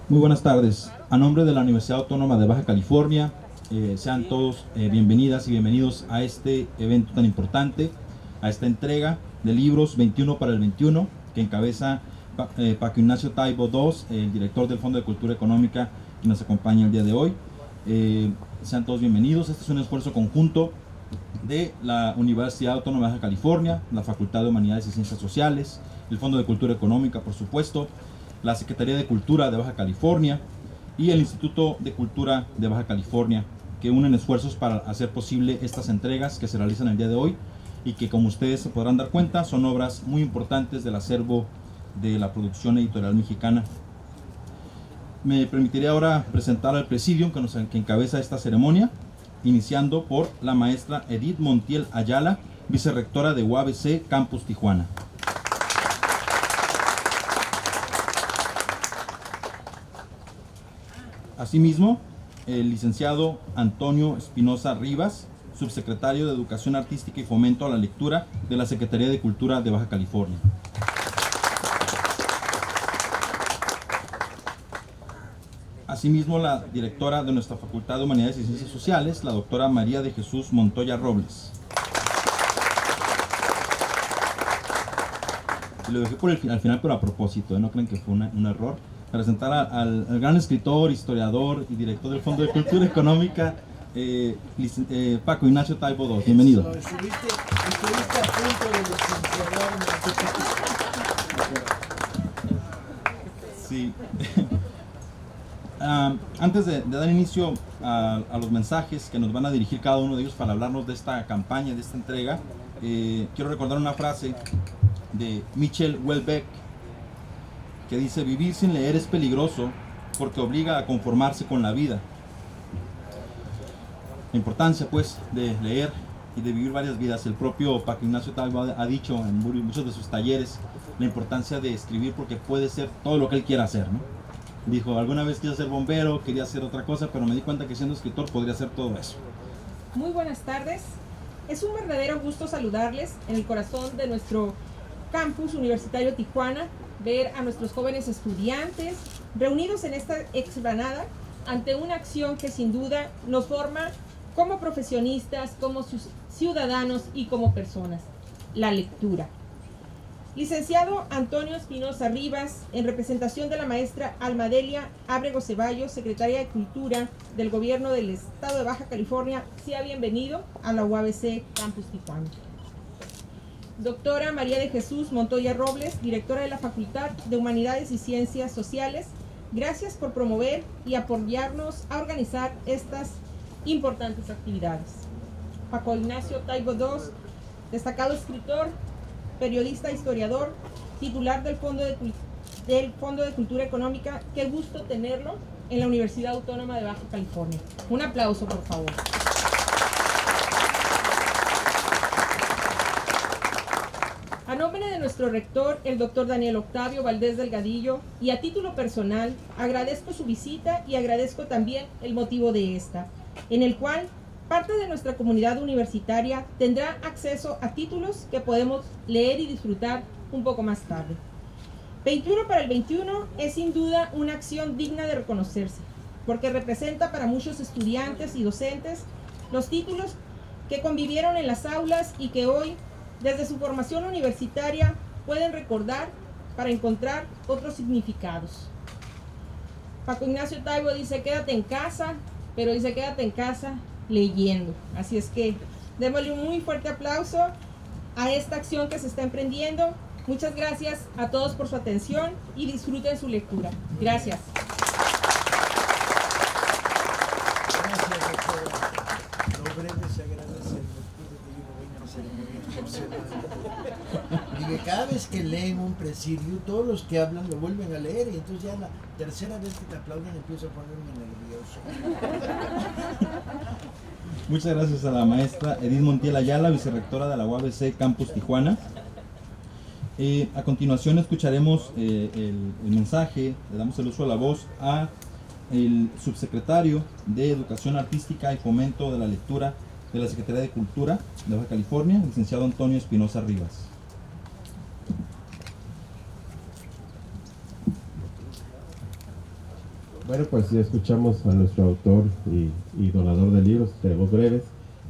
Muy buenas tardes. A nombre de la Universidad Autónoma de Baja California, sean todos bienvenidas y bienvenidos a este evento tan importante, a esta entrega de libros 21 para el 21, que encabeza Paco Ignacio Taibo II, el director del Fondo de Cultura Económica, que nos acompaña el día de hoy. Sean todos bienvenidos. Este es un esfuerzo conjunto de la Universidad Autónoma de Baja California, la Facultad de Humanidades y Ciencias Sociales, el Fondo de Cultura Económica, por supuesto, la Secretaría de Cultura de Baja California y el Instituto de Cultura de Baja California, que unen esfuerzos para hacer posible estas entregas que se realizan el día de hoy y que, como ustedes se podrán dar cuenta, son obras muy importantes del acervo de la producción editorial mexicana. Me permitiré ahora presentar al presidium que encabeza esta ceremonia, iniciando por la maestra Edith Montiel Ayala, vicerrectora de UABC Campus Tijuana. Asimismo, el licenciado Antonio Espinosa Rivas, subsecretario de Educación Artística y Fomento a la Lectura de la Secretaría de Cultura de Baja California. Asimismo, la directora de nuestra Facultad de Humanidades y Ciencias Sociales, la doctora María de Jesús Montoya Robles. Y lo dejé al final, pero a propósito, no creen que fue un error. Presentar al gran escritor, historiador y director del Fondo de Cultura Económica, Paco Ignacio Taibo II. Bienvenido. Estuviste a punto de licenciarme. Sí. Antes de dar inicio a los mensajes que nos van a dirigir cada uno de ellos para hablarnos de esta campaña, de esta entrega, quiero recordar una frase de Michel Houellebecq que dice: vivir sin leer es peligroso porque obliga a conformarse con la vida. La importancia, pues, de leer y de vivir varias vidas. El propio Paco Ignacio Taibo ha dicho en muchos de sus talleres la importancia de escribir porque puede ser todo lo que él quiera hacer, ¿no? Dijo, alguna vez quise ser bombero, quería hacer otra cosa, pero me di cuenta que siendo escritor podría hacer todo eso. Muy buenas tardes. Es un verdadero gusto saludarles en el corazón de nuestro campus universitario Tijuana, ver a nuestros jóvenes estudiantes reunidos en esta explanada ante una acción que sin duda nos forma como profesionistas, como ciudadanos y como personas: la lectura. Licenciado Antonio Espinosa Rivas, en representación de la maestra Almadelia Ábrego Ceballos, secretaria de Cultura del Gobierno del Estado de Baja California, sea bienvenido a la UABC Campus Tijuana. Doctora María de Jesús Montoya Robles, directora de la Facultad de Humanidades y Ciencias Sociales, gracias por promover y apoyarnos a organizar estas importantes actividades. Paco Ignacio Taibo II, destacado escritor, periodista, historiador, titular del Fondo de Cultura Económica. Qué gusto tenerlo en la Universidad Autónoma de Baja California. Un aplauso, por favor. A nombre de nuestro rector, el doctor Daniel Octavio Valdés Delgadillo, y a título personal, agradezco su visita y agradezco también el motivo de esta, en el cual parte de nuestra comunidad universitaria tendrá acceso a títulos que podemos leer y disfrutar un poco más tarde. 21 para el 21 es sin duda una acción digna de reconocerse, porque representa para muchos estudiantes y docentes los títulos que convivieron en las aulas y que hoy, desde su formación universitaria, pueden recordar para encontrar otros significados. Paco Ignacio Taibo dice: quédate en casa, pero dice quédate en casa leyendo. Así es que démosle un muy fuerte aplauso a esta acción que se está emprendiendo. Muchas gracias a todos por su atención y disfruten su lectura. Gracias. Gracias, doctora. Lo breve se agradece el motivo que yo venga a ceremonia profesional. Y que cada vez que leen un presidio, todos los que hablan lo vuelven a leer, y entonces ya la tercera vez que te aplauden empiezo a ponerme nervioso. Muchas gracias a la maestra Edith Montiel Ayala, vicerrectora de la UABC Campus Tijuana. A continuación escucharemos el mensaje, le damos el uso de la voz a el subsecretario de Educación Artística y Fomento de la Lectura de la Secretaría de Cultura de Baja California, licenciado Antonio Espinosa Rivas. Bueno, pues ya escuchamos a nuestro autor y donador de libros, Seremos Breves.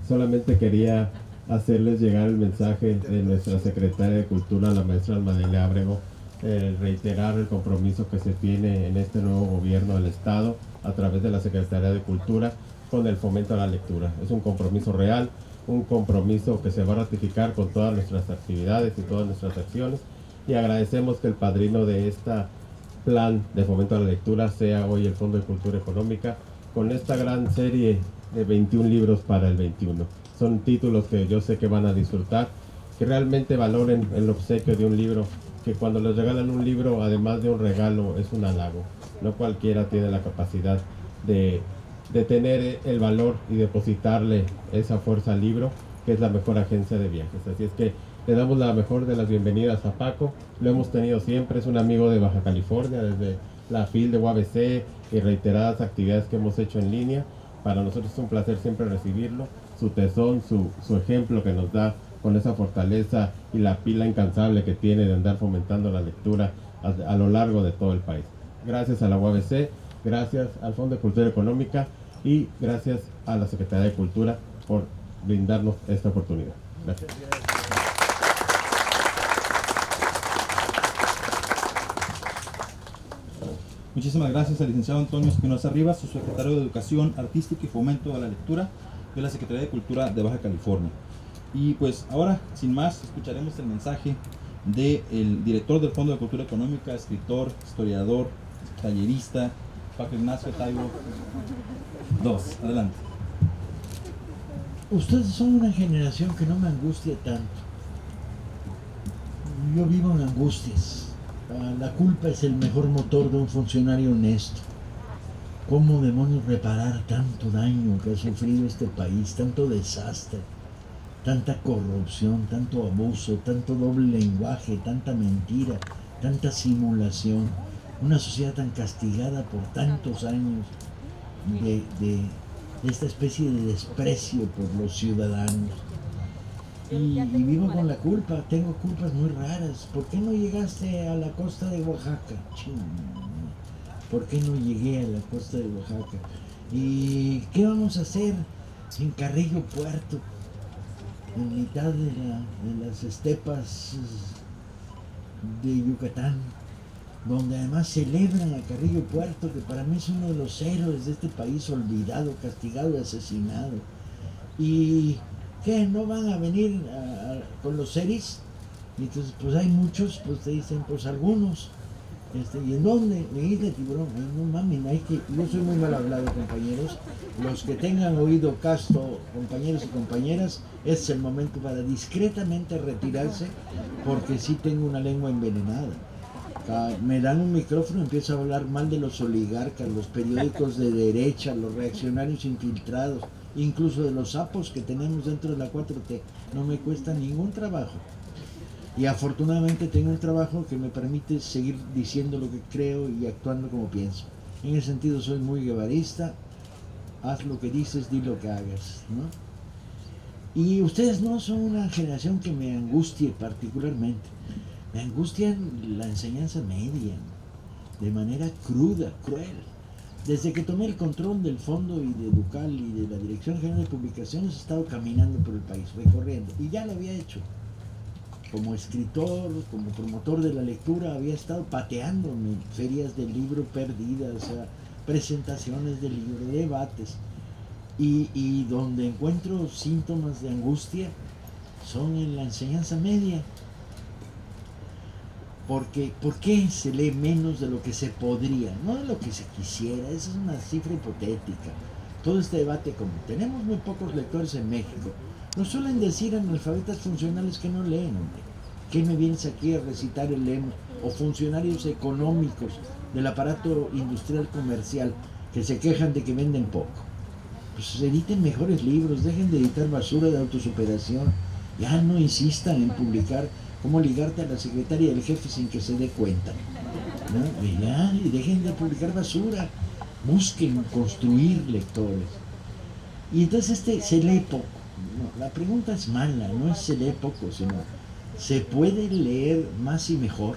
Solamente quería hacerles llegar el mensaje de nuestra secretaria de Cultura, la maestra Almadele Ábrego, reiterar el compromiso que se tiene en este nuevo gobierno del Estado a través de la Secretaría de Cultura con el fomento a la lectura. Es un compromiso real, un compromiso que se va a ratificar con todas nuestras actividades y todas nuestras acciones, y agradecemos que el padrino de esta plan de fomento a la lectura sea hoy el Fondo de Cultura Económica, con esta gran serie de 21 libros para el 21. Son títulos que yo sé que van a disfrutar, que realmente valoren el obsequio de un libro, que cuando les regalan un libro, además de un regalo, es un halago. No cualquiera tiene la capacidad de tener el valor y depositarle esa fuerza al libro, que es la mejor agencia de viajes. Así es que le damos la mejor de las bienvenidas a Paco. Lo hemos tenido siempre, es un amigo de Baja California, desde la FIL de UABC y reiteradas actividades que hemos hecho en línea. Para nosotros es un placer siempre recibirlo, su tesón, su ejemplo que nos da con esa fortaleza y la pila incansable que tiene de andar fomentando la lectura a lo largo de todo el país. Gracias a la UABC, gracias al Fondo de Cultura Económica y gracias a la Secretaría de Cultura por brindarnos esta oportunidad. Gracias. Muchísimas gracias al licenciado Antonio Espinosa Rivas, su secretario de Educación Artística y Fomento a la Lectura de la Secretaría de Cultura de Baja California. Y pues ahora, sin más, escucharemos el mensaje del director del Fondo de Cultura Económica, escritor, historiador, tallerista, Paco Ignacio Taibo II. Adelante. Ustedes son una generación que no me angustia tanto. Yo vivo en angustias. La culpa es el mejor motor de un funcionario honesto. ¿Cómo demonios reparar tanto daño que ha sufrido este país, tanto desastre, tanta corrupción, tanto abuso, tanto doble lenguaje, tanta mentira, tanta simulación? Una sociedad tan castigada por tantos años de esta especie de desprecio por los ciudadanos. Y vivo con la culpa, tengo culpas muy raras. ¿Por qué no llegaste a la costa de Oaxaca? ¿Por qué no llegué a la costa de Oaxaca? ¿Y qué vamos a hacer en Carrillo Puerto? En mitad de las estepas de Yucatán, donde además celebran a Carrillo Puerto, que para mí es uno de los héroes de este país olvidado, castigado y asesinado. ¿Y qué? ¿No van a venir con los seris? Y entonces, pues hay muchos, pues te dicen, pues algunos. ¿Y en dónde? En Isla Tiburón. Ay, no mames, yo soy muy mal hablado, compañeros. Los que tengan oído casto, compañeros y compañeras, es el momento para discretamente retirarse, porque sí tengo una lengua envenenada. Me dan un micrófono y empiezo a hablar mal de los oligarcas, los periódicos de derecha, los reaccionarios infiltrados, incluso de los sapos que tenemos dentro de la 4T. No me cuesta ningún trabajo. Y afortunadamente tengo un trabajo que me permite seguir diciendo lo que creo y actuando como pienso. En ese sentido soy muy guevarista. Haz lo que dices, di lo que hagas, ¿no? Y ustedes no son una generación que me angustie particularmente. Me angustia la enseñanza media, de manera cruda, cruel. Desde que tomé el control del Fondo y de Educal y de la Dirección General de Publicaciones, he estado caminando por el país, recorriendo. Y ya lo había hecho. Como escritor, como promotor de la lectura, había estado pateándome ferias del libro perdidas, presentaciones del libro, debates. Y donde encuentro síntomas de angustia son en la enseñanza media. Porque, ¿por qué se lee menos de lo que se podría? No de lo que se quisiera, esa es una cifra hipotética. Todo este debate, como tenemos muy pocos lectores en México, nos suelen decir analfabetas funcionales que no leen, hombre. ¿Qué me vienes aquí a recitar el lema? O funcionarios económicos del aparato industrial comercial que se quejan de que venden poco. Pues editen mejores libros, dejen de editar basura de autosuperación. Ya no insistan en publicar cómo ligarte a la secretaria del jefe sin que se dé cuenta, ¿no? Y dejen de publicar basura, busquen construir lectores. Y entonces se lee poco. No, la pregunta es mala, no es se lee poco, sino ¿se puede leer más y mejor?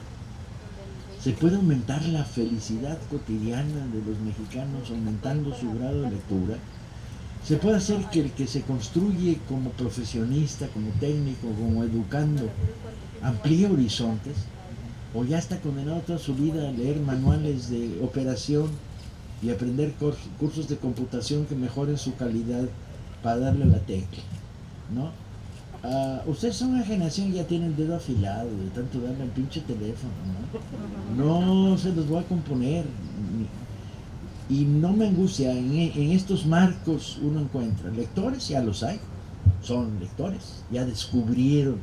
Se puede aumentar la felicidad cotidiana de los mexicanos aumentando su grado de lectura. Se puede hacer que el que se construye como profesionista, como técnico, como educando, amplíe horizontes, o ya está condenado toda su vida a leer manuales de operación y aprender cursos de computación que mejoren su calidad para darle la tecla, ¿no? Ustedes son una generación que ya tienen el dedo afilado de tanto darle al pinche teléfono, ¿no? No se los voy a componer. Y no me angustia, en estos marcos uno encuentra lectores, ya los hay, son lectores, ya descubrieron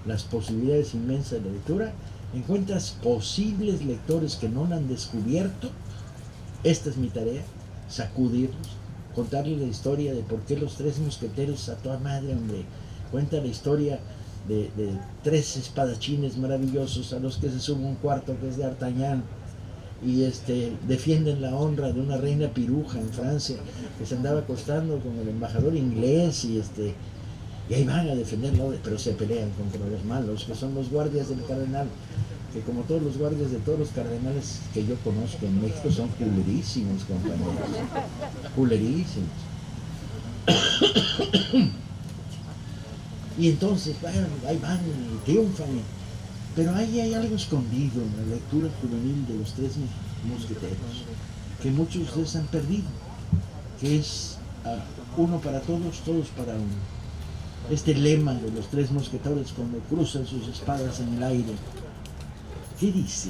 las posibilidades inmensas de la lectura, encuentras posibles lectores que no la han descubierto. Esta es mi tarea, sacudirlos, contarles la historia de por qué los tres mosqueteros a toda madre, hombre, cuenta la historia de tres espadachines maravillosos a los que se suma un cuarto que es de D'Artagnan, y defienden la honra de una reina piruja en Francia que se andaba acostando con el embajador inglés y ahí van a defenderlo, pero se pelean contra los malos, que son los guardias del cardenal, que como todos los guardias de todos los cardenales que yo conozco en México son culerísimos, compañeros, culerísimos. Y entonces ahí van y triunfan. Pero ahí hay algo escondido en la lectura juvenil de los tres mosqueteros, que muchos de ustedes han perdido, que es uno para todos, todos para uno. Este lema de los tres mosqueteros cuando cruzan sus espadas en el aire, ¿qué dice?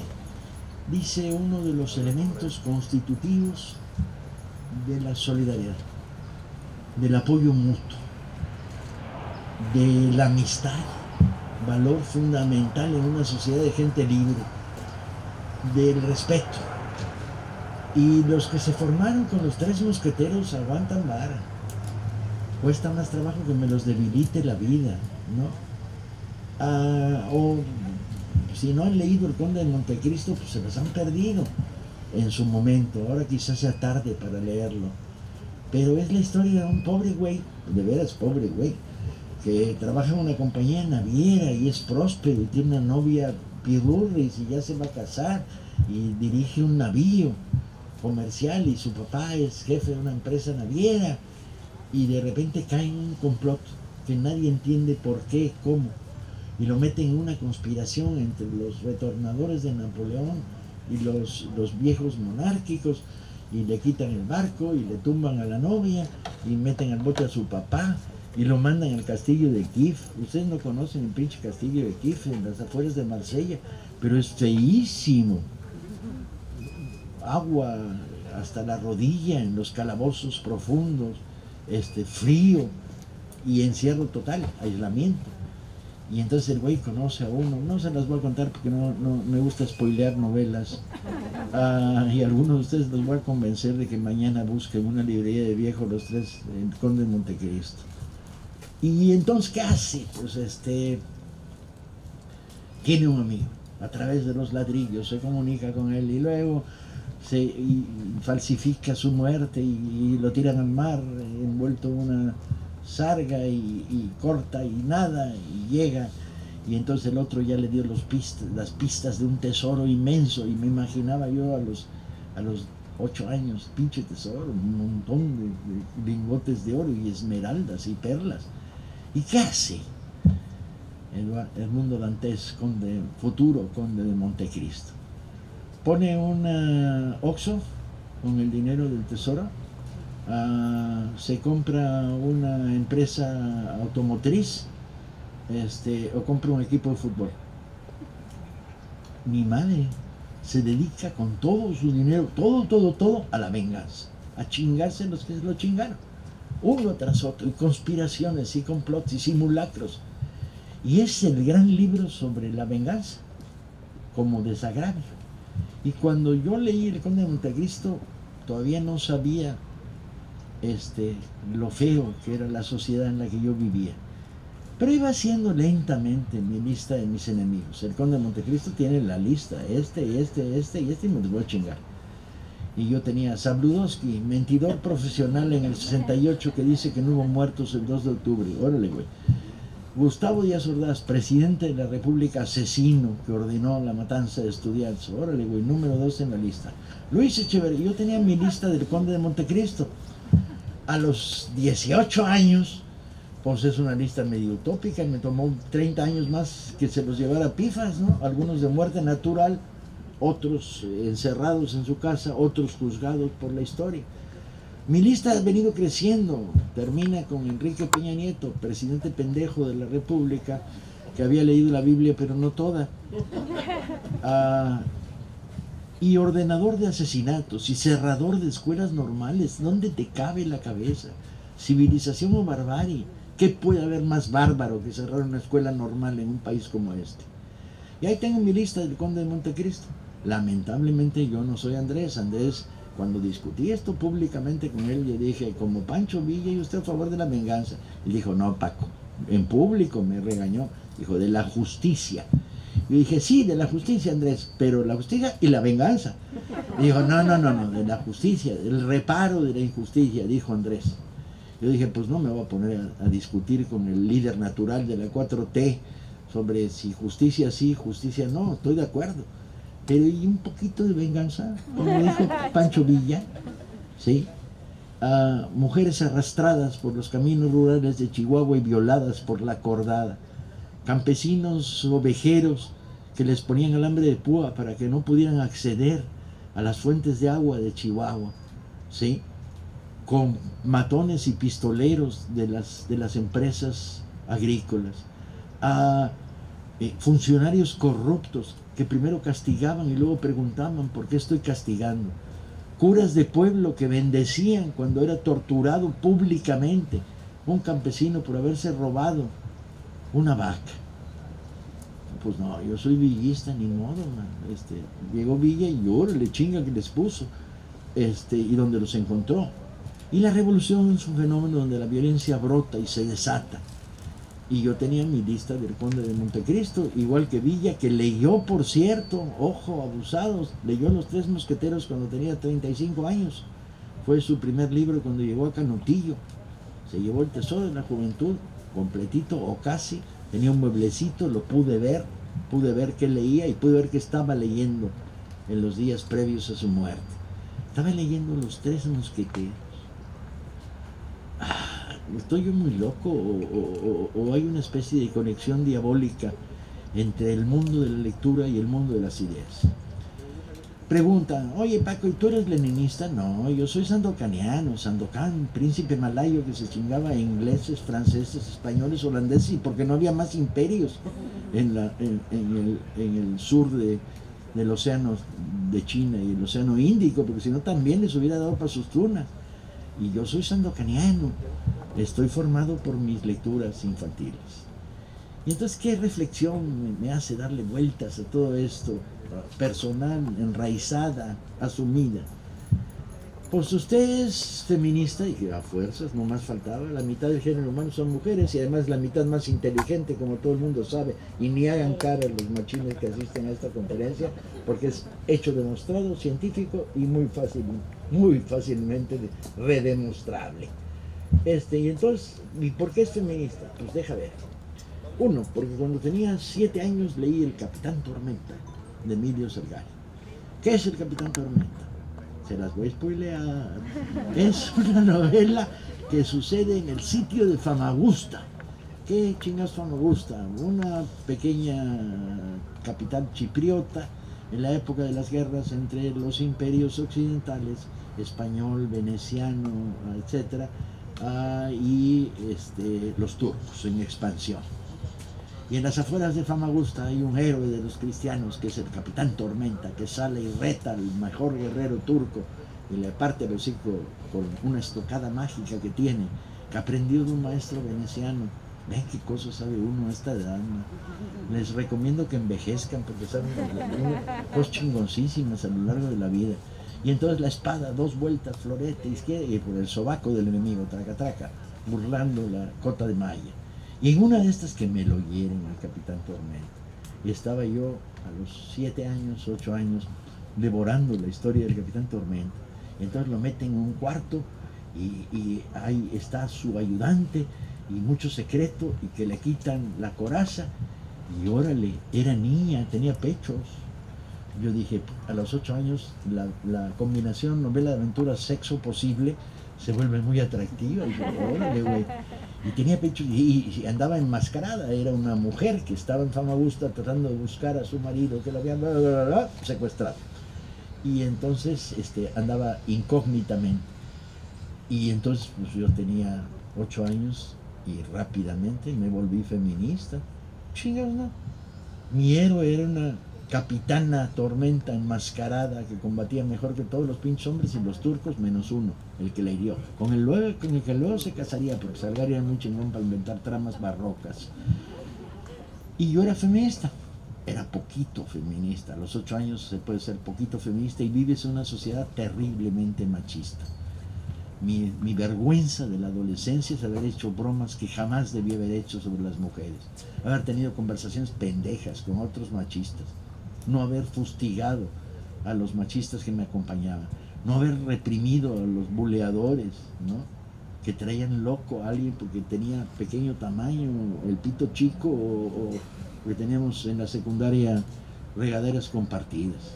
Dice uno de los elementos constitutivos de la solidaridad, del apoyo mutuo, de la amistad, valor fundamental en una sociedad de gente libre, del respeto. Y los que se formaron con los tres mosqueteros aguantan vara. Cuesta más trabajo que me los debilite la vida, ¿no? O si no han leído El Conde de Montecristo, pues se los han perdido en su momento. Ahora quizás sea tarde para leerlo. Pero es la historia de un pobre güey, de veras pobre güey, que trabaja en una compañía naviera y es próspero y tiene una novia pirurris y ya se va a casar y dirige un navío comercial y su papá es jefe de una empresa naviera y de repente cae en un complot que nadie entiende por qué, cómo, y lo meten en una conspiración entre los retornadores de Napoleón y los viejos monárquicos y le quitan el barco y le tumban a la novia y meten al bote a su papá y lo mandan al castillo de Kiev. Ustedes no conocen el pinche castillo de Kiev en las afueras de Marsella, pero es feísimo. Agua hasta la rodilla en los calabozos profundos, frío y encierro total, aislamiento. Y entonces el güey conoce a uno, no se las voy a contar porque no me gusta spoilear novelas, y algunos de ustedes los voy a convencer de que mañana busquen una librería de viejo los tres, el Conde de Montecristo. Y entonces, ¿qué hace? Pues tiene un amigo, a través de los ladrillos, se comunica con él y luego falsifica su muerte y lo tiran al mar, envuelto en una sarga y corta y nada, y llega, y entonces el otro ya le dio las pistas de un tesoro inmenso, y me imaginaba yo a los 8 años, pinche tesoro, un montón de lingotes de oro y esmeraldas y perlas. ¿Y qué hace el mundo dantés, futuro conde de Montecristo? Pone una Oxxo con el dinero del tesoro, se compra una empresa automotriz, o compra un equipo de fútbol. Mi madre se dedica con todo su dinero, todo a la venganza, a chingarse los que se lo chingaron, uno tras otro, y conspiraciones y complots y simulacros. Y es el gran libro sobre la venganza como desagravio. Y cuando yo leí El Conde de Montecristo, todavía no sabía lo feo que era la sociedad en la que yo vivía. Pero iba haciendo lentamente mi lista de mis enemigos. El Conde de Montecristo tiene la lista, y me los voy a chingar. Y yo tenía a Zabludovsky, mentidor profesional en el 68, que dice que no hubo muertos el 2 de octubre. Órale, güey. Gustavo Díaz Ordaz, presidente de la República, asesino que ordenó la matanza de estudiantes. Órale, güey, número 2 en la lista. Luis Echeverría, yo tenía mi lista del Conde de Montecristo. A los 18 años, pues es una lista medio utópica, me tomó 30 años más que se los llevara pifas, ¿no? Algunos de muerte natural, otros encerrados en su casa, otros juzgados por la historia. Mi lista ha venido creciendo, termina con Enrique Peña Nieto, presidente pendejo de la República, que había leído la Biblia pero no toda, y ordenador de asesinatos y cerrador de escuelas normales. ¿Dónde te cabe la cabeza? Civilización o barbarie. ¿Qué puede haber más bárbaro que cerrar una escuela normal en un país como este? Y ahí tengo mi lista del Conde de Montecristo. Lamentablemente yo no soy Andrés. Andrés, cuando discutí esto públicamente con él, le dije, como Pancho Villa, ¿y usted a favor de la venganza? Él dijo, no, Paco. En público me regañó. Dijo, de la justicia. Yo dije, sí, de la justicia, Andrés, pero la justicia y la venganza. Y dijo, no, de la justicia, del reparo de la injusticia, dijo Andrés. Yo dije, pues no me voy a poner a discutir con el líder natural de la 4T sobre si justicia sí, justicia no, estoy de acuerdo. Pero y un poquito de venganza, como dijo Pancho Villa, ¿sí? Mujeres arrastradas por los caminos rurales de Chihuahua y violadas por la cordada. Campesinos ovejeros que les ponían alambre de púa para que no pudieran acceder a las fuentes de agua de Chihuahua, ¿sí? Con matones y pistoleros de las empresas agrícolas, a funcionarios corruptos que primero castigaban y luego preguntaban ¿por qué estoy castigando? Curas de pueblo que bendecían cuando era torturado públicamente un campesino por haberse robado una vaca. Pues no, yo soy villista, ni modo, man. Llegó Villa y le chinga que les puso, y donde los encontró. Y la revolución es un fenómeno donde la violencia brota y se desata. Y yo tenía mi lista del Conde de Montecristo, igual que Villa, que leyó, por cierto, ojo, abusados, leyó Los Tres Mosqueteros cuando tenía 35 años. Fue su primer libro cuando llegó a Canutillo. Se llevó El Tesoro de la Juventud, completito o casi. Tenía un mueblecito, lo pude ver qué leía y pude ver qué estaba leyendo en los días previos a su muerte. Estaba leyendo Los Tres Mosqueteros. ¿Estoy yo muy loco o hay una especie de conexión diabólica entre el mundo de la lectura y el mundo de las ideas? Preguntan, oye Paco, ¿y tú eres leninista? No, yo soy sandocaniano, Sandokan, príncipe malayo que se chingaba a ingleses, franceses, españoles, holandeses, y porque no había más imperios en el sur del océano de China y el océano Índico, porque si no también les hubiera dado para sus tunas. Y yo soy sandocaniano, estoy formado por mis lecturas infantiles. Y entonces, ¿qué reflexión me hace darle vueltas a todo esto? Personal, enraizada, asumida. Pues usted es feminista y que a fuerzas, no más faltaba, la mitad del género humano son mujeres y además la mitad más inteligente, como todo el mundo sabe, y ni hagan cara los machines que asisten a esta conferencia, porque es hecho demostrado, científico y muy fácilmente redemostrable. Y entonces, ¿y por qué es feminista? Pues deja ver. Uno, porque cuando tenía 7 años leí El Capitán Tormenta, de Emilio Salgari. ¿Qué es El Capitán Tormenta? Se las voy a spoilear. Es una novela que sucede en el sitio de Famagusta. ¿Qué chingas Famagusta? Una pequeña capital chipriota en la época de las guerras entre los imperios occidentales, español, veneciano, etc., y los turcos en expansión. Y en las afueras de Famagusta hay un héroe de los cristianos que es el Capitán Tormenta, que sale y reta al mejor guerrero turco y le parte el hocico con una estocada mágica que tiene, que aprendió de un maestro veneciano. Ven qué cosas sabe uno a esta edad, ¿no? Les recomiendo que envejezcan porque saben cosas chingoncísimas a lo largo de la vida. Y entonces la espada, 2 vueltas, florete izquierda y por el sobaco del enemigo, traca traca, burlando la cota de malla. Y en una de estas que me lo hieren al Capitán Tormenta, y estaba yo a los 7 años, 8 años, devorando la historia del Capitán Tormenta. Y entonces lo meten en un cuarto y ahí está su ayudante y mucho secreto, y que le quitan la coraza, y órale, era niña, tenía pechos. Yo dije, a los 8 años la combinación novela de aventura sexo posible se vuelve muy atractiva. Y yo, órale, güey. Y tenía pechos y andaba enmascarada, era una mujer que estaba en Famagusta tratando de buscar a su marido que la habían secuestrado. Y entonces andaba incógnitamente. Y entonces pues yo tenía 8 años y rápidamente me volví feminista. Chingados, no. Mi héroe era una capitana tormenta enmascarada que combatía mejor que todos los pinches hombres y los turcos menos uno, el que la hirió. Con el que luego se casaría, porque Salgari era muy chingón para inventar tramas barrocas. Y yo era feminista. Era poquito feminista. A los 8 años se puede ser poquito feminista y vives en una sociedad terriblemente machista. Mi vergüenza de la adolescencia es haber hecho bromas que jamás debí haber hecho sobre las mujeres. Haber tenido conversaciones pendejas con otros machistas. No haber fustigado a los machistas que me acompañaban. No haber reprimido a los buleadores, ¿no? Que traían loco a alguien porque tenía pequeño tamaño, el pito chico, o que teníamos en la secundaria regaderas compartidas.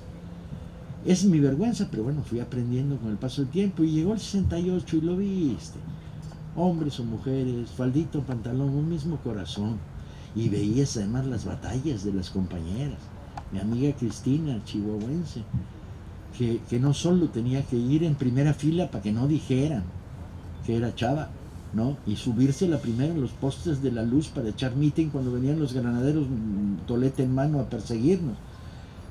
Es mi vergüenza, pero bueno, fui aprendiendo con el paso del tiempo y llegó el 68 y lo viste. Hombres o mujeres, faldito, pantalón, un mismo corazón. Y veías además las batallas de las compañeras. Mi amiga Cristina, chihuahuense, que no solo tenía que ir en primera fila para que no dijeran que era chava, ¿no? Y subirse la primera en los postes de la luz para echar meeting cuando venían los granaderos tolete en mano a perseguirnos,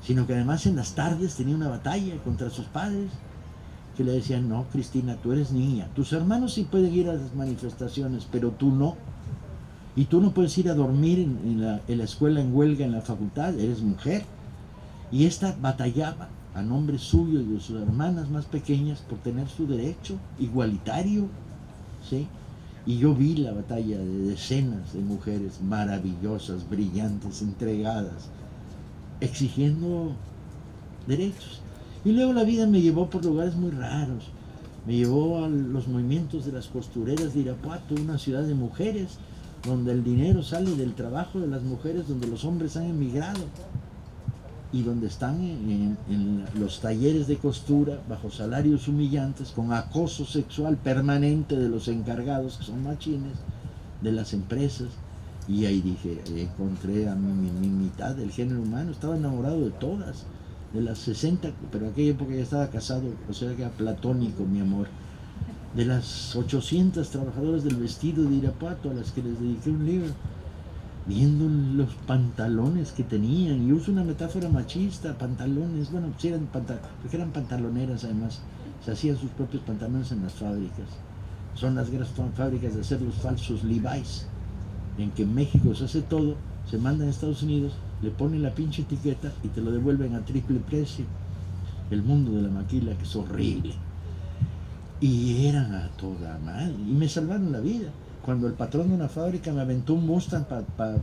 sino que además en las tardes tenía una batalla contra sus padres que le decían, no, Cristina, tú eres niña, tus hermanos sí pueden ir a las manifestaciones, pero tú no, y tú no puedes ir a dormir en la escuela en huelga, en la facultad, eres mujer. Y esta batallaba a nombre suyo y de sus hermanas más pequeñas por tener su derecho igualitario, ¿sí? Y yo vi la batalla de decenas de mujeres maravillosas, brillantes, entregadas, exigiendo derechos. Y luego la vida me llevó por lugares muy raros. Me llevó a los movimientos de las costureras de Irapuato, una ciudad de mujeres, donde el dinero sale del trabajo de las mujeres, donde los hombres han emigrado y donde están en los talleres de costura bajo salarios humillantes, con acoso sexual permanente de los encargados, que son machines, de las empresas. Y ahí dije, encontré a mi mitad del género humano. Estaba enamorado de todas, de las 60, pero en aquella época ya estaba casado, o sea que era platónico mi amor. De las 800 trabajadoras del vestido de Irapuato a las que les dediqué un libro, viendo los pantalones que tenían, y uso una metáfora machista, pantalones, bueno, pues porque eran pantaloneras además, se hacían sus propios pantalones en las fábricas. Son las grandes fábricas de hacer los falsos Levi's, en que en México se hace todo, se manda a Estados Unidos, le ponen la pinche etiqueta y te lo devuelven a triple precio. El mundo de la maquila, que es horrible. Y eran a toda madre, y me salvaron la vida. Cuando el patrón de una fábrica me aventó un Mustang para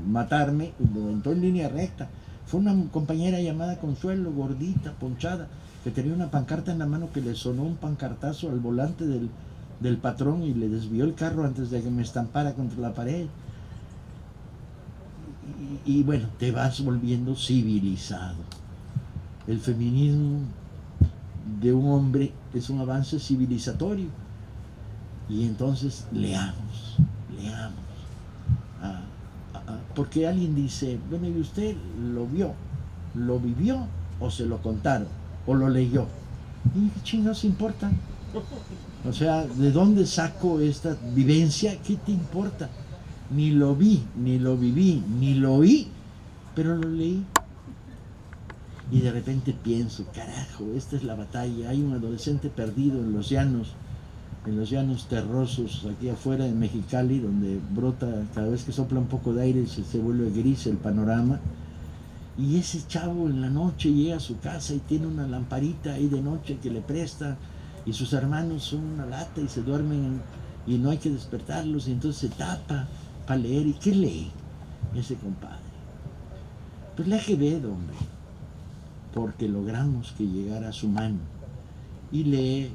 matarme, me aventó en línea recta. Fue una compañera llamada Consuelo, gordita, ponchada, que tenía una pancarta en la mano que le sonó un pancartazo al volante del patrón y le desvió el carro antes de que me estampara contra la pared. Y bueno, te vas volviendo civilizado. El feminismo de un hombre es un avance civilizatorio. Y entonces leamos. Porque alguien dice, bueno, ¿y usted lo vio, lo vivió, o se lo contaron, o lo leyó? ¿Y qué chingados importa? O sea, ¿de dónde saco esta vivencia? ¿Qué te importa? Ni lo vi, ni lo viví, ni lo oí, pero lo leí. Y de repente pienso, carajo, esta es la batalla. Hay un adolescente perdido en los llanos terrosos aquí afuera de Mexicali, donde brota, cada vez que sopla un poco de aire se vuelve gris el panorama. Y ese chavo en la noche llega a su casa y tiene una lamparita ahí de noche que le presta, y sus hermanos son una lata y se duermen y no hay que despertarlos, y entonces se tapa para leer. ¿Y qué lee ese compadre? Pues la AGB, hombre, porque logramos que llegara a su mano, y lee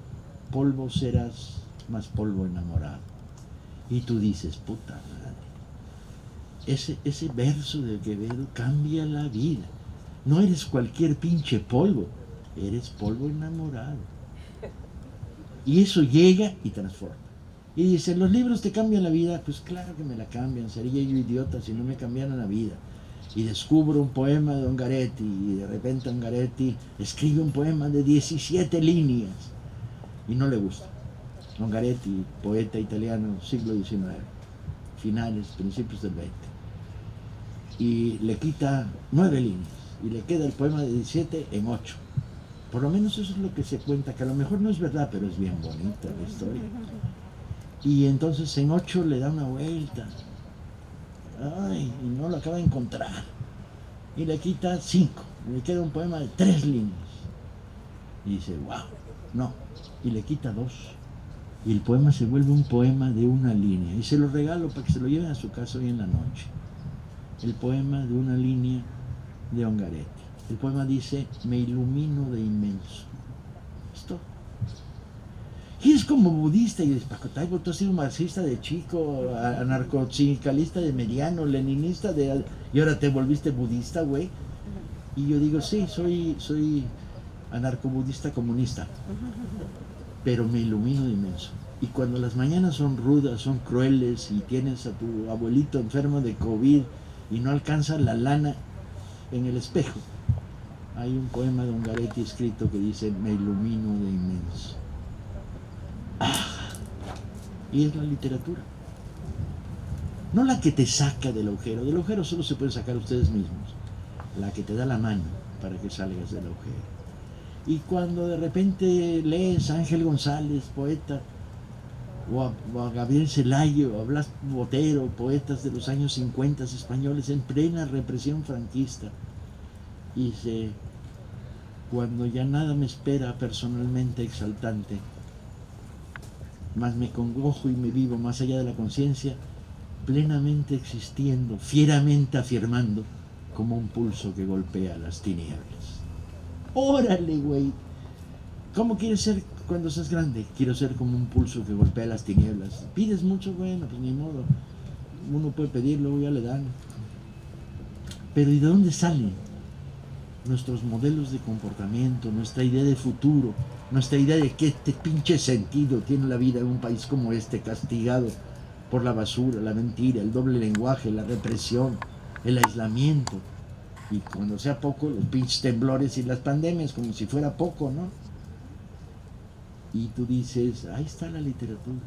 Polvo serás, más polvo enamorado. Y tú dices, puta madre, ese verso de Quevedo cambia la vida. No eres cualquier pinche polvo, eres polvo enamorado. Y eso llega y transforma. Y dice, ¿los libros te cambian la vida? Pues claro que me la cambian, sería yo idiota si no me cambiaran la vida. Y descubro un poema de Ungaretti, y de repente Ungaretti escribe un poema de 17 líneas, y no le gusta. Ungaretti, poeta italiano, siglo XIX, finales, principios del XX. Y le quita 9 líneas, y le queda el poema de 17 en 8. Por lo menos eso es lo que se cuenta, que a lo mejor no es verdad, pero es bien bonita la historia. Y entonces en 8 le da una vuelta. Ay, y no lo acaba de encontrar. Y le quita 5. Le queda un poema de 3 líneas. Y dice, wow, no. Y le quita 2. Y el poema se vuelve un poema de 1 línea. Y se lo regalo para que se lo lleven a su casa hoy en la noche. El poema de 1 línea de Ungaretti. El poema dice, me ilumino de inmenso. Esto. Y es como budista, y dices, Pacotaibo, tú has sido marxista de chico, anarcosindicalista de mediano, leninista de... y ahora te volviste budista, güey. Y yo digo, sí, soy anarcobudista comunista, pero me ilumino de inmenso. Y cuando las mañanas son rudas, son crueles, y tienes a tu abuelito enfermo de COVID, y no alcanza la lana en el espejo, hay un poema de Ungaretti escrito que dice, me ilumino de inmenso. Y es la literatura, no la que te saca del agujero solo se puede sacar ustedes mismos, la que te da la mano para que salgas del agujero. Y cuando de repente lees a Ángel González, poeta, o a Gabriel Celayo, o a Blas Botero, poetas de los años 50 españoles en plena represión franquista, y dice, cuando ya nada me espera personalmente exaltante, más me congojo y me vivo más allá de la conciencia, plenamente existiendo, fieramente afirmando, como un pulso que golpea las tinieblas. ¡Órale, güey! ¿Cómo quieres ser cuando seas grande? Quiero ser como un pulso que golpea las tinieblas. ¿Pides mucho? Bueno, pues ni modo. Uno puede pedir, luego ya le dan. Pero ¿y de dónde salen nuestros modelos de comportamiento, nuestra idea de futuro, nuestra idea de qué pinche sentido tiene la vida en un país como este, castigado por la basura, la mentira, el doble lenguaje, la represión, el aislamiento, y cuando sea poco, los pinches temblores y las pandemias, como si fuera poco, ¿no? Y tú dices, ahí está la literatura.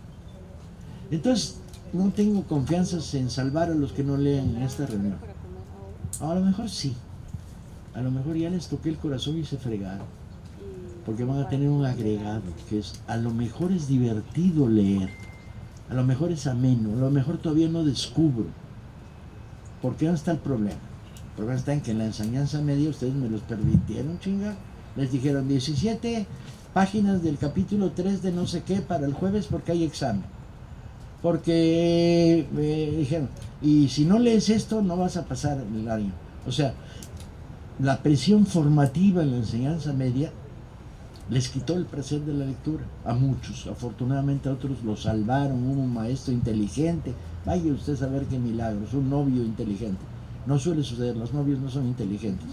Entonces, no tengo confianzas en salvar a los que no leen en esta reunión. A lo mejor sí. A lo mejor ya les toqué el corazón y se fregaron, porque van a tener un agregado que es, a lo mejor es divertido leer, a lo mejor es ameno, a lo mejor todavía no descubro. ¿Por qué no está el problema? El problema está en que en la enseñanza media ustedes me los permitieron, chinga. Les dijeron 17 páginas del capítulo 3 de no sé qué para el jueves porque hay examen. Porque me dijeron, y si no lees esto no vas a pasar el año. O sea, la presión formativa en la enseñanza media les quitó el placer de la lectura a muchos. Afortunadamente a otros lo salvaron. Hubo un maestro inteligente, vaya usted a saber qué milagros, un novio inteligente. No suele suceder, los novios no son inteligentes.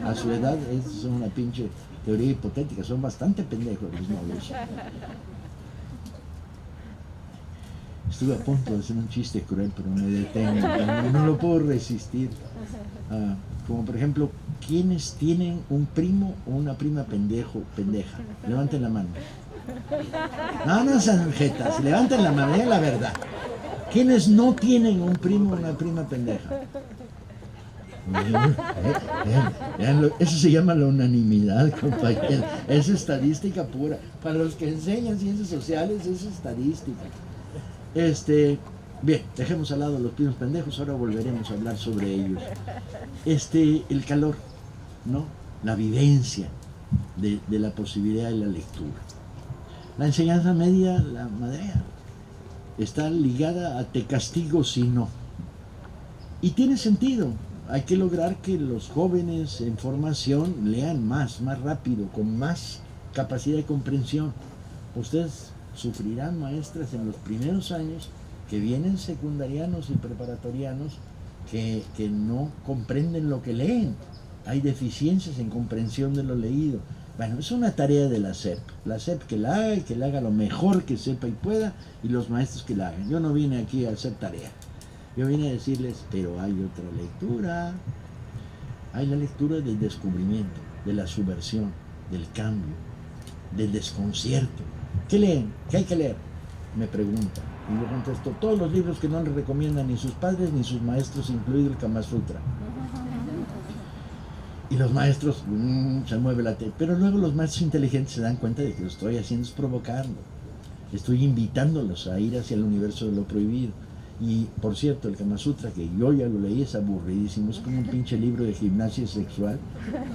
A su edad es una pinche teoría hipotética, son bastante pendejos los novios. Estuve a punto de hacer un chiste cruel, pero me detengo, no lo puedo resistir. Como por ejemplo, ¿quiénes tienen un primo o una prima pendeja? Levanten la mano. No sean jetas, levanten la mano, es la verdad. ¿Quiénes no tienen un primo o una prima pendeja? Eso se llama la unanimidad, compañero. Es estadística pura. Para los que enseñan ciencias sociales, es estadística. Bien, dejemos al lado los primos pendejos, ahora volveremos a hablar sobre ellos. El calor, ¿no? La vivencia de la posibilidad de la lectura. La enseñanza media, la madrea, está ligada a te castigo si no. Y tiene sentido. Hay que lograr que los jóvenes en formación lean más rápido, con más capacidad de comprensión. Ustedes sufrirán, maestras, en los primeros años que vienen secundarianos y preparatorianos que no comprenden lo que leen. Hay deficiencias en comprensión de lo leído. Bueno, es una tarea de la SEP. La SEP que la haga y que la haga lo mejor que sepa y pueda, y los maestros que la hagan. Yo no vine aquí a hacer tarea. Yo vine a decirles, pero hay otra lectura. Hay la lectura del descubrimiento, de la subversión, del cambio, del desconcierto. ¿Qué leen? ¿Qué hay que leer? Me preguntan. Y yo contesto, todos los libros que no les recomiendan ni sus padres ni sus maestros, incluido el Kama Sutra. Y los maestros, se mueve la tele. Pero luego los maestros inteligentes se dan cuenta de que lo estoy haciendo es provocando. Estoy invitándolos a ir hacia el universo de lo prohibido. Y, por cierto, el Kama Sutra, que yo ya lo leí, es aburridísimo. Es como un pinche libro de gimnasia sexual,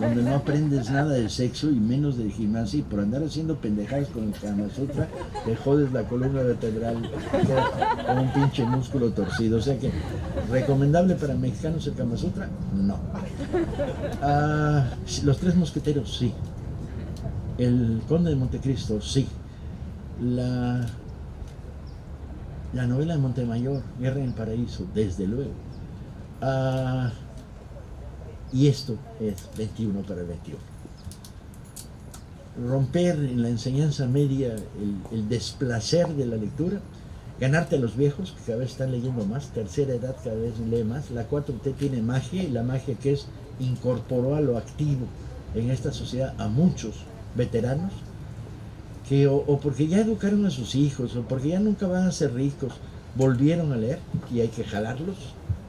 donde no aprendes nada del sexo y menos de gimnasia. Y por andar haciendo pendejadas con el Kama Sutra, te jodes la columna vertebral con un pinche músculo torcido. O sea que, ¿recomendable para mexicanos el Kama Sutra? No. Los Tres Mosqueteros, sí. El Conde de Montecristo, sí. La novela de Montemayor, Guerra en el Paraíso, desde luego. Y esto es 21 para el 21. Romper en la enseñanza media el desplacer de la lectura, ganarte a los viejos, que cada vez están leyendo más, tercera edad cada vez lee más. La 4T tiene magia, y la magia que es incorporó a lo activo en esta sociedad a muchos veteranos, que o porque ya educaron a sus hijos, o porque ya nunca van a ser ricos, volvieron a leer, y hay que jalarlos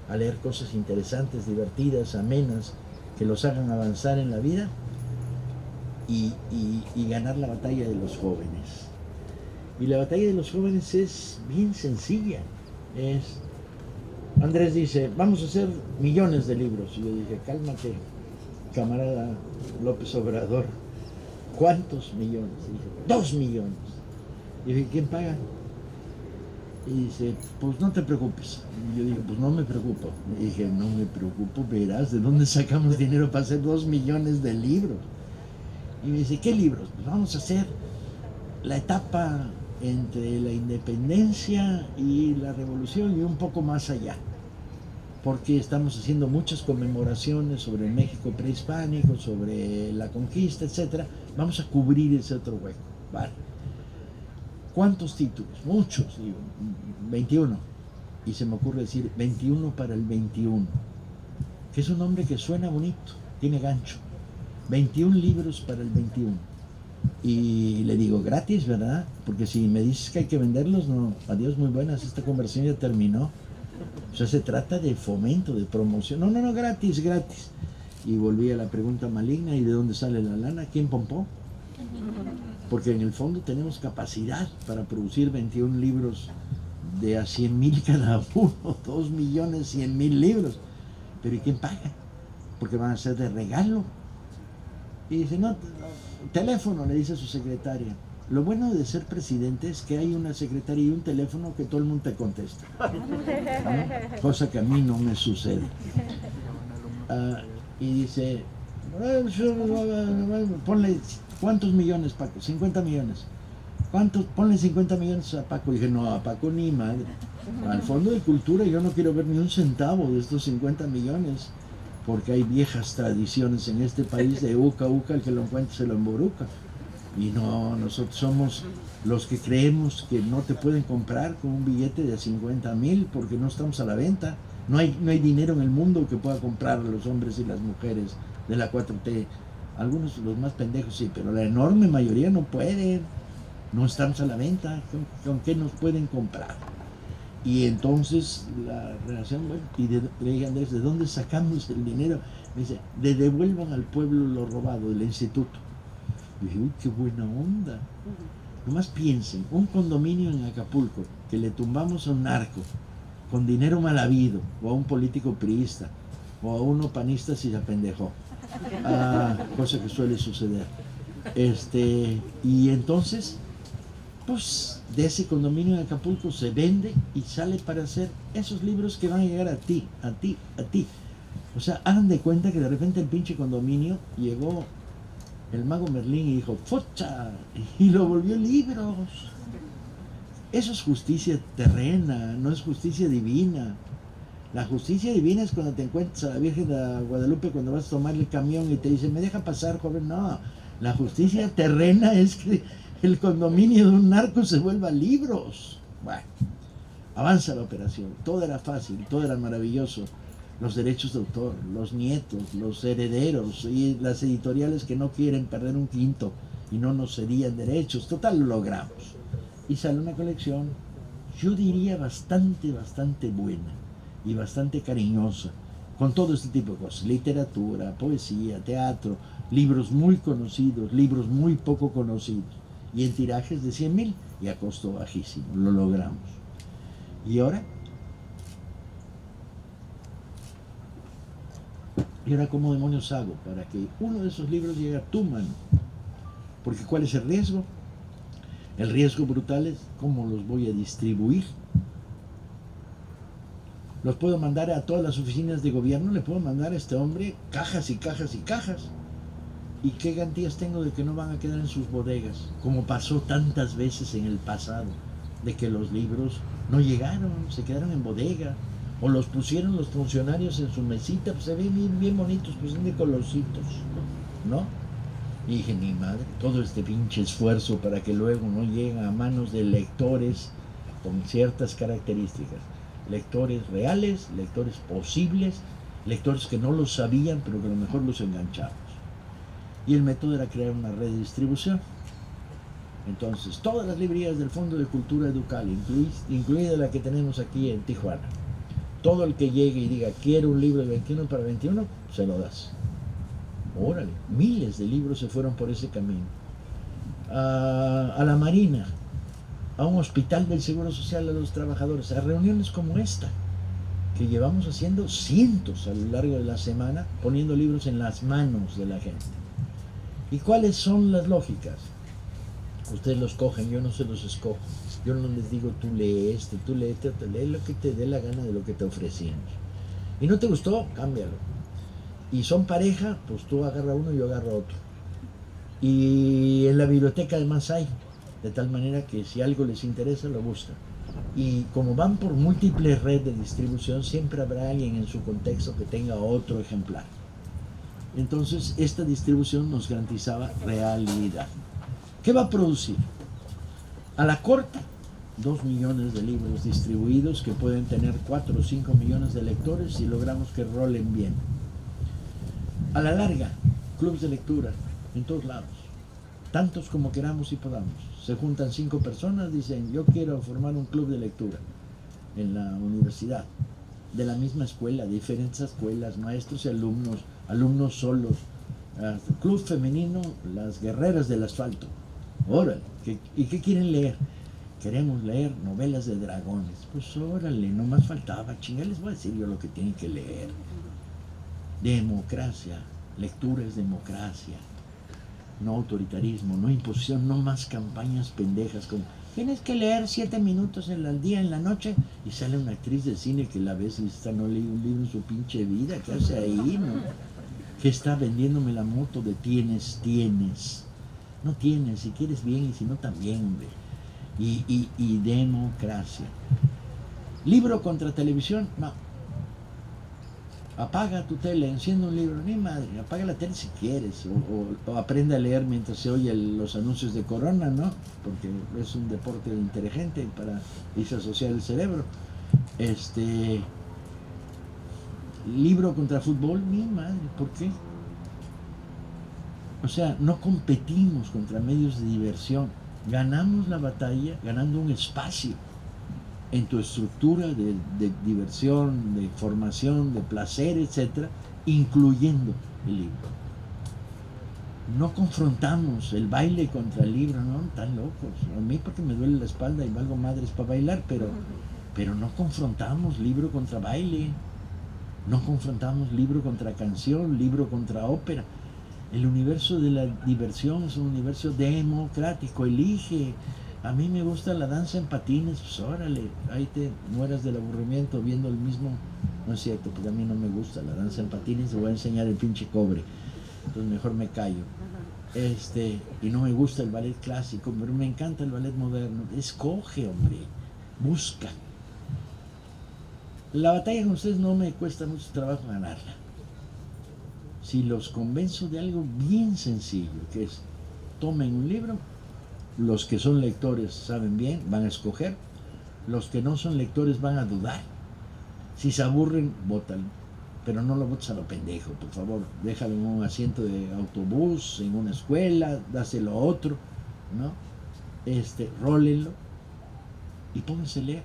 a leer cosas interesantes, divertidas, amenas, que los hagan avanzar en la vida y ganar la batalla de los jóvenes. Y la batalla de los jóvenes es bien sencilla. Andrés dice, vamos a hacer millones de libros. Y yo dije, cálmate, camarada López Obrador. ¿Cuántos millones? Y dije, 2 millones. Y dije, ¿quién paga? Y dice, pues no te preocupes. Y yo dije, pues no me preocupo. Y dije, no me preocupo, verás, ¿de dónde sacamos dinero para hacer 2 millones de libros? Y me dice, ¿qué libros? Pues vamos a hacer la etapa entre la independencia y la revolución y un poco más allá. Porque estamos haciendo muchas conmemoraciones sobre el México prehispánico, sobre la conquista, etc. Vamos a cubrir ese otro hueco. Vale. ¿Cuántos títulos? Muchos, digo, 21. Y se me ocurre decir 21 para el 21, que es un nombre que suena bonito, tiene gancho. 21 libros para el 21. Y le digo, gratis, ¿verdad? Porque si me dices que hay que venderlos, no, adiós, muy buenas, esta conversación ya terminó. O sea, se trata de fomento, de promoción. No, gratis. Y volví a la pregunta maligna, ¿y de dónde sale la lana? ¿Quién pompó? Porque en el fondo tenemos capacidad para producir 21 libros de a 100,000 cada uno, 2.100.000 libros. Pero ¿y quién paga? Porque van a ser de regalo. Y dice, no, teléfono, le dice a su secretaria. Lo bueno de ser presidente es que hay una secretaria y un teléfono que todo el mundo te contesta, ¿no? Cosa que a mí no me sucede. Y dice, ponle, ¿cuántos millones, Paco? 50 millones. ¿Cuántos? Ponle 50 millones a Paco. Y dije, no, a Paco ni madre. Al Fondo de Cultura yo no quiero ver ni un centavo de estos 50 millones, porque hay viejas tradiciones en este país de uca, el que lo encuentre se lo emboruca. Y no, nosotros somos los que creemos que no te pueden comprar con un billete de 50,000 porque no estamos a la venta. No hay dinero en el mundo que pueda comprar a los hombres y las mujeres de la 4T. Algunos, los más pendejos, sí, pero la enorme mayoría no pueden. No estamos a la venta. ¿Con qué nos pueden comprar? Y entonces la relación, bueno, y le dije a Andrés, ¿de dónde sacamos el dinero? Me dice, devuelvan al pueblo lo robado del instituto. Y dije, uy, qué buena onda. Nomás piensen, un condominio en Acapulco que le tumbamos a un narco con dinero mal habido, o a un político priista, o a uno panista si se apendejó, cosa que suele suceder. Y entonces, pues de ese condominio en Acapulco se vende y sale para hacer esos libros que van a llegar a ti. O sea, hagan de cuenta que de repente el pinche condominio llegó el mago Merlín y dijo, ¡fucha! Y lo volvió libros. Eso es justicia terrena, no es justicia divina. La justicia divina es cuando te encuentras a la Virgen de Guadalupe cuando vas a tomar el camión y te dice, ¿me deja pasar, joven? No, la justicia terrena es que el condominio de un narco se vuelva libros. Bueno, avanza la operación. Todo era fácil, todo era maravilloso. Los derechos de autor, los nietos, los herederos y las editoriales que no quieren perder un quinto y no nos cedían derechos. Total, lo logramos. Y sale una colección, yo diría bastante buena y bastante cariñosa, con todo este tipo de cosas, literatura, poesía, teatro, libros muy conocidos, libros muy poco conocidos, y en tirajes de 100,000 y a costo bajísimo, lo logramos. ¿Y ahora? ¿Y ahora cómo demonios hago para que uno de esos libros llegue a tu mano? Porque ¿cuál es el riesgo? El riesgo brutal es cómo los voy a distribuir. Los puedo mandar a todas las oficinas de gobierno, le puedo mandar a este hombre cajas y cajas y cajas. ¿Y qué garantías tengo de que no van a quedar en sus bodegas? Como pasó tantas veces en el pasado, de que los libros no llegaron, se quedaron en bodega, o los pusieron los funcionarios en su mesita, pues se ven bien bonitos, pues son de colorcitos, ¿no? Y dije, ni madre, todo este pinche esfuerzo para que luego no lleguen a manos de lectores con ciertas características. Lectores reales, lectores posibles, lectores que no lo sabían, pero que a lo mejor los enganchamos. Y el método era crear una red de distribución. Entonces, todas las librerías del Fondo de Cultura Educal, incluida la que tenemos aquí en Tijuana, todo el que llegue y diga, quiero un libro de 21 para 21, se lo das. Órale, miles de libros se fueron por ese camino. A la Marina, a un hospital del Seguro Social de los trabajadores, a reuniones como esta, que llevamos haciendo cientos a lo largo de la semana, poniendo libros en las manos de la gente. ¿Y cuáles son las lógicas? Ustedes los cogen, yo no se los escojo. Yo no les digo, tú lee lee lo que te dé la gana de lo que te ofrecimos. ¿Y no te gustó? Cámbialo. Y son pareja, pues tú agarra uno y yo agarro otro. Y en la biblioteca además hay, de tal manera que si algo les interesa lo buscan. Y como van por múltiples redes de distribución, siempre habrá alguien en su contexto que tenga otro ejemplar. Entonces esta distribución nos garantizaba realidad. ¿Qué va a producir? A la corta, 2 millones de libros distribuidos que pueden tener 4 o 5 millones de lectores si logramos que rolen bien. A la larga, clubes de lectura en todos lados, tantos como queramos y podamos. Se juntan 5 personas, dicen, yo quiero formar un club de lectura en la universidad, de la misma escuela, diferentes escuelas, maestros y alumnos, alumnos solos, club femenino, las guerreras del asfalto. Órale, ¿y qué quieren leer? Queremos leer novelas de dragones. Pues órale, no más faltaba, chinga, les voy a decir yo lo que tienen que leer. Democracia, lectura es democracia, no autoritarismo, no imposición, no más campañas pendejas como tienes que leer 7 minutos al día en la noche y sale una actriz de cine que la ves y está no lee un libro en su pinche vida, ¿qué hace ahí? ¿No? ¿Qué está vendiéndome la moto de tienes? No tienes, si quieres bien y si no también, hombre. Y democracia. Libro contra televisión, no. Apaga tu tele, enciende un libro, ni madre, apaga la tele si quieres, o aprende a leer mientras se oye los anuncios de Corona, ¿no? Porque es un deporte inteligente para disasociar el cerebro. Libro contra fútbol, ni madre, ¿por qué? O sea, no competimos contra medios de diversión, ganamos la batalla ganando un espacio en tu estructura de diversión, de formación, de placer, etcétera, incluyendo el libro. No confrontamos el baile contra el libro, no, tan locos. A mí porque me duele la espalda y valgo madres para bailar, pero no confrontamos libro contra baile, no confrontamos libro contra canción, libro contra ópera. El universo de la diversión es un universo democrático, elige. A mí me gusta la danza en patines, pues órale, ahí te mueras del aburrimiento viendo el mismo. No es cierto, porque a mí no me gusta la danza en patines, te voy a enseñar el pinche cobre. Entonces mejor me callo. y no me gusta el ballet clásico, pero me encanta el ballet moderno. Escoge, hombre, busca. La batalla con ustedes no me cuesta mucho trabajo ganarla. Si los convenzo de algo bien sencillo, que es, tomen un libro, los que son lectores saben bien, van a escoger, los que no son lectores van a dudar. Si se aburren, bótalo, pero no lo botes a lo pendejo, por favor. Déjalo en un asiento de autobús, en una escuela, dáselo a otro, ¿no? Rólenlo y pónganse a leer.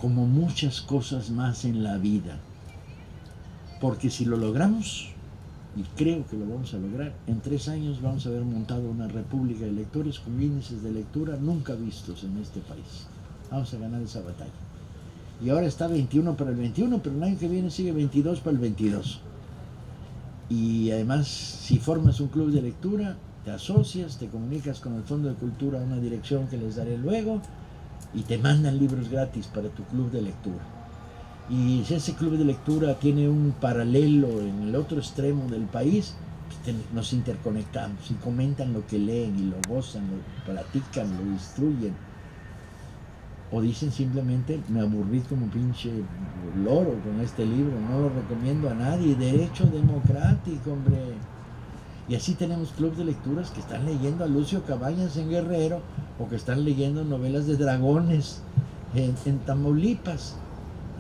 Como muchas cosas más en la vida. Porque si lo logramos, y creo que lo vamos a lograr, en 3 años vamos a haber montado una república de lectores con índices de lectura nunca vistos en este país. Vamos a ganar esa batalla. Y ahora está 21 para el 21, pero el año que viene sigue 22 para el 22. Y además, si formas un club de lectura, te asocias, te comunicas con el Fondo de Cultura, una dirección que les daré luego, y te mandan libros gratis para tu club de lectura. Y si ese club de lectura tiene un paralelo en el otro extremo del país, pues nos interconectamos y comentan lo que leen y lo gozan, lo platican, lo instruyen. O dicen simplemente, me aburrí como pinche loro con este libro, no lo recomiendo a nadie. Derecho democrático, hombre. Y así tenemos clubes de lecturas que están leyendo a Lucio Cabañas en Guerrero, o que están leyendo novelas de dragones en Tamaulipas.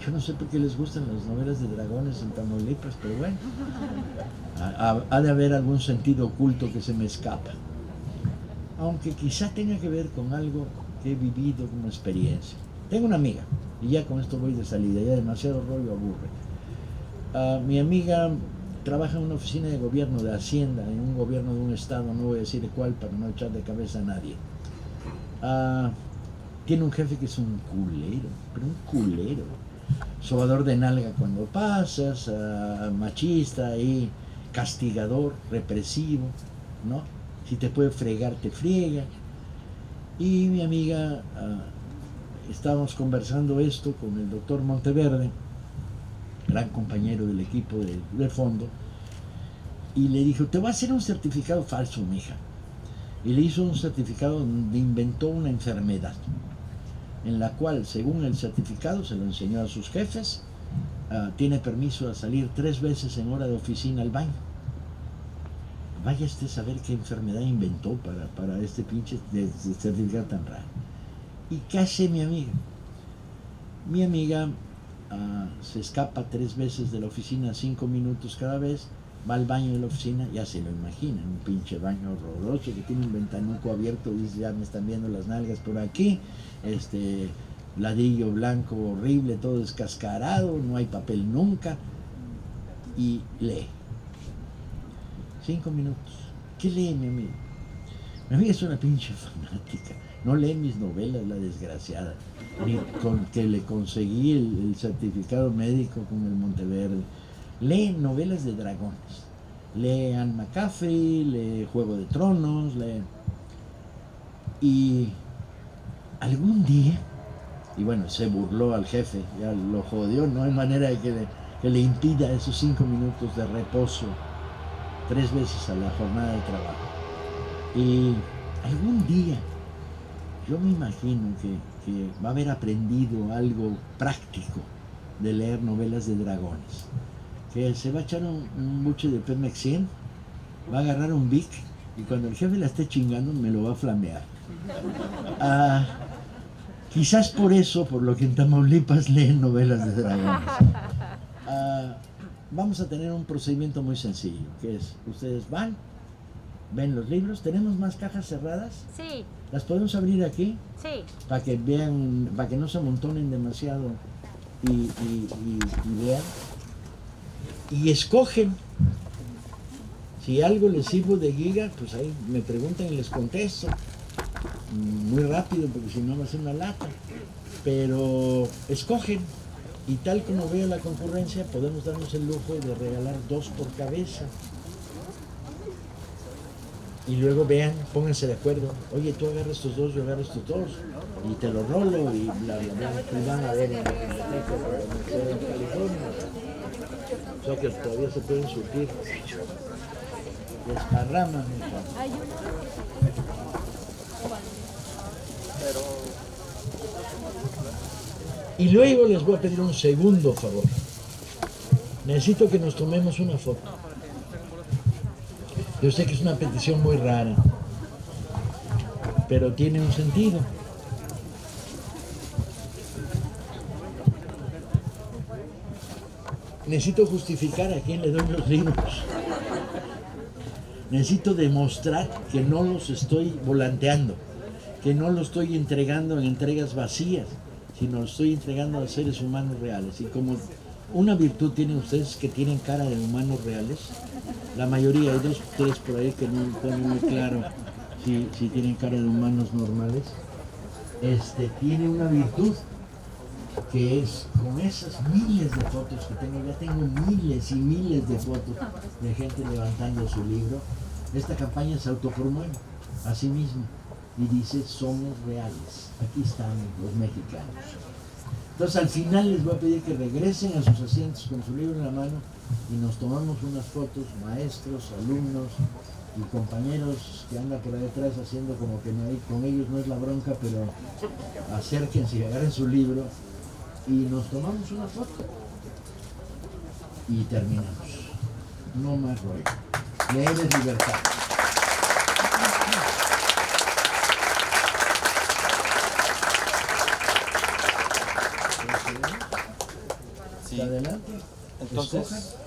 Yo no sé por qué les gustan las novelas de dragones en Tamaulipas, pero bueno, ha de haber algún sentido oculto que se me escapa. Aunque quizá tenga que ver con algo que he vivido como experiencia. Tengo una amiga, y ya con esto voy de salida, ya demasiado rollo aburre. Mi amiga trabaja en una oficina de gobierno de Hacienda, en un gobierno de un estado, no voy a decir cuál para no echar de cabeza a nadie. Tiene un jefe que es un culero, pero un culero. Sobador de nalga cuando pasas, machista y castigador, represivo, ¿no? Si te puede fregar, te friega. Y mi amiga, estábamos conversando esto con el doctor Monteverde, gran compañero del equipo del fondo, y le dijo, te voy a hacer un certificado falso, mija. Y le hizo un certificado donde inventó una enfermedad, en la cual, según el certificado, se lo enseñó a sus jefes, tiene permiso a salir 3 veces en hora de oficina al baño. Vaya a saber qué enfermedad inventó para este pinche certificado tan raro. ¿Y qué hace mi amiga? Mi amiga se escapa 3 veces de la oficina, 5 minutos cada vez, va al baño de la oficina, ya se lo imaginan, un pinche baño horroroso que tiene un ventanuco abierto, dice, ya me están viendo las nalgas por aquí, ladrillo blanco horrible, todo descascarado, no hay papel nunca, y lee. 5 minutos. ¿Qué lee mi amiga? Mi amiga es una pinche fanática. No lee mis novelas, la desgraciada. Ni con que le conseguí el certificado médico con el Monteverde. Lee novelas de dragones. Lee Anne McCaffrey, lee Juego de Tronos, lee... Y algún día, y bueno, se burló al jefe, ya lo jodió, no hay manera de que le impida esos 5 minutos de reposo 3 veces a la jornada de trabajo. Y algún día, yo me imagino que va a haber aprendido algo práctico de leer novelas de dragones. Que se va a echar un buche de Pemex 100, va a agarrar un Vic, y cuando el jefe la esté chingando, me lo va a flamear. Quizás por eso, por lo que en Tamaulipas leen novelas de dragones. Vamos a tener un procedimiento muy sencillo, que es, ustedes van, ven los libros, ¿tenemos más cajas cerradas? Sí. ¿Las podemos abrir aquí? Sí. Para que vean, para que no se amontonen demasiado y vean. Y escogen. Si algo les sirvo de guía, pues ahí me preguntan y les contesto. Muy rápido, porque si no va a ser una lata. Pero escogen. Y tal como veo la concurrencia, podemos darnos el lujo de regalar 2 por cabeza. Y luego vean, pónganse de acuerdo. Oye, tú agarras estos 2, yo agarro estos 2. Y te lo rolo y bla, bla, bla. Y van a ver en la biblioteca de la Universidad de California. O sea que todavía se pueden surtir. desparraman. Y luego les voy a pedir un segundo favor. Necesito que nos tomemos una foto. Yo sé que es una petición muy rara, pero tiene un sentido. Necesito justificar a quién le doy los libros. Necesito demostrar que no los estoy volanteando, que no los estoy entregando en entregas vacías, sino los estoy entregando a seres humanos reales. Y como una virtud tienen ustedes que tienen cara de humanos reales, la mayoría, hay 2 o 3 por ahí que no ponen muy claro si tienen cara de humanos normales, tiene una virtud que es con esas miles de fotos que tengo, ya tengo miles y miles de fotos de gente levantando su libro. Esta campaña se autopromue a sí misma y dice: somos reales, aquí están los mexicanos. Entonces al final les voy a pedir que regresen a sus asientos con su libro en la mano y nos tomamos unas fotos, maestros, alumnos y compañeros que andan por ahí atrás haciendo como que no hay, con ellos no es la bronca, pero acérquense y agarren su libro y nos tomamos una foto y terminamos. No más rollo. Leer es libertad. Sí. Adelante. Entonces, Escojan.